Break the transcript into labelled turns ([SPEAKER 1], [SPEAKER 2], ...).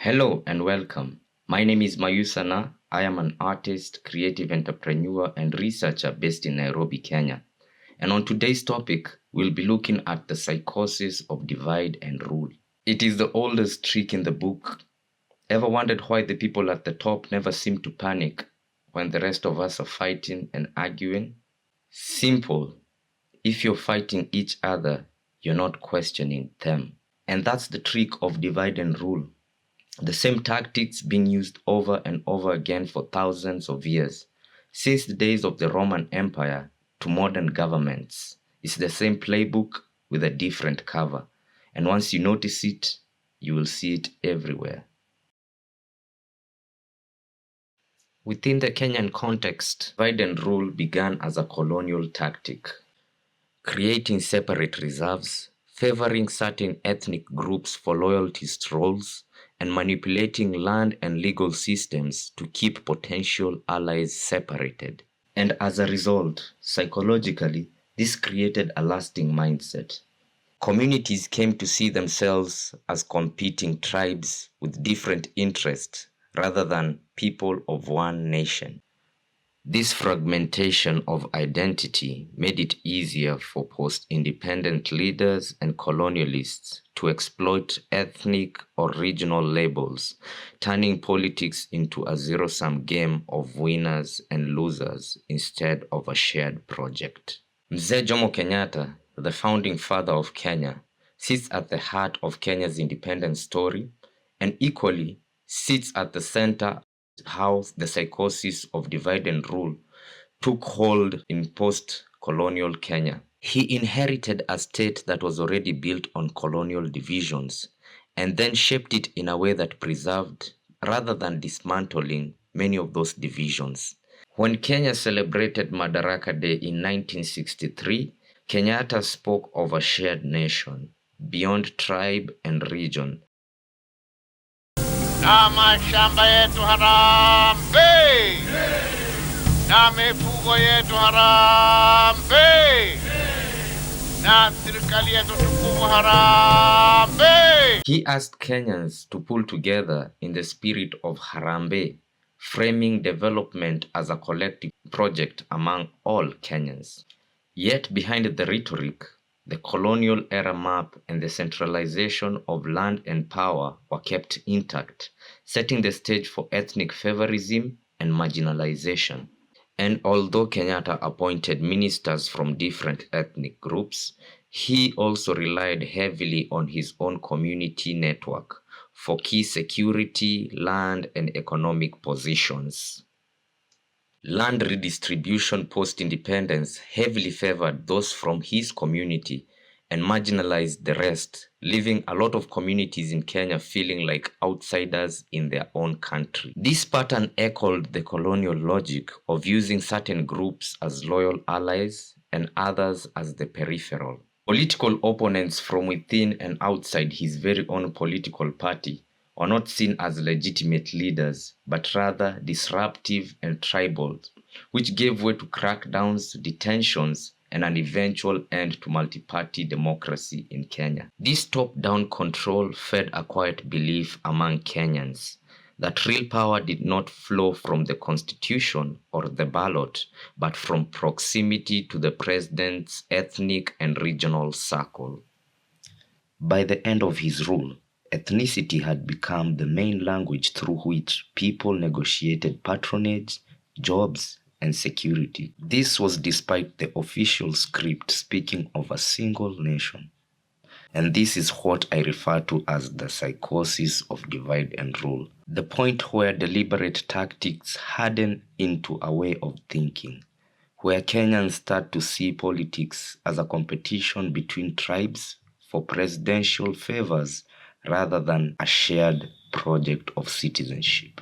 [SPEAKER 1] Hello and welcome. My name is Mayusana. I am an artist, creative entrepreneur, and researcher based in Nairobi, Kenya. And on today's topic, we'll be looking at the psychosis of divide and rule. It is the oldest trick in the book. Ever wondered why the people at the top never seem to panic when the rest of us are fighting and arguing? Simple. If you're fighting each other, you're not questioning them. And that's the trick of divide and rule. The same tactics being used over and over again for thousands of years, since the days of the Roman Empire to modern governments. It's the same playbook with a different cover. And once you notice it, you will see it everywhere. Within the Kenyan context, divide and rule began as a colonial tactic, creating separate reserves, favoring certain ethnic groups for loyalty roles, and manipulating land and legal systems to keep potential allies separated. And as a result, psychologically, this created a lasting mindset. Communities came to see themselves as competing tribes with different interests rather than people of one nation. This fragmentation of identity made it easier for post-independent leaders and colonialists to exploit ethnic or regional labels, turning politics into a zero-sum game of winners and losers instead of a shared project. Mzee Jomo Kenyatta, the founding father of Kenya, sits at the heart of Kenya's independence story and equally sits at the center how the psychosis of divide and rule took hold in post-colonial Kenya. He inherited a state that was already built on colonial divisions and then shaped it in a way that preserved, rather than dismantling, many of those divisions. When Kenya celebrated Madaraka Day in 1963, Kenyatta spoke of a shared nation, beyond tribe and region.
[SPEAKER 2] Na mashamba yetu harambe, na mifugo yetu harambe, na serikali yetu tukufu harambe.
[SPEAKER 1] He asked Kenyans to pull together in the spirit of Harambe, framing development as a collective project among all Kenyans. Yet behind the rhetoric, the colonial era map and the centralization of land and power were kept intact, setting the stage for ethnic favorism and marginalization. And although Kenyatta appointed ministers from different ethnic groups, he also relied heavily on his own community network for key security, land, and economic positions. Land redistribution post-independence heavily favored those from his community and marginalized the rest, leaving a lot of communities in Kenya feeling like outsiders in their own country. This pattern echoed the colonial logic of using certain groups as loyal allies and others as the peripheral. Political opponents from within and outside his very own political party were not seen as legitimate leaders, but rather disruptive and tribal, which gave way to crackdowns, detentions, and an eventual end to multi-party democracy in Kenya. This top-down control fed a quiet belief among Kenyans that real power did not flow from the constitution or the ballot, but from proximity to the president's ethnic and regional circle. By the end of his rule, ethnicity had become the main language through which people negotiated patronage, jobs, and security. This was despite the official script speaking of a single nation. And this is what I refer to as the psychosis of divide and rule, the point where deliberate tactics harden into a way of thinking, where Kenyans start to see politics as a competition between tribes for presidential favors rather than a shared project of citizenship.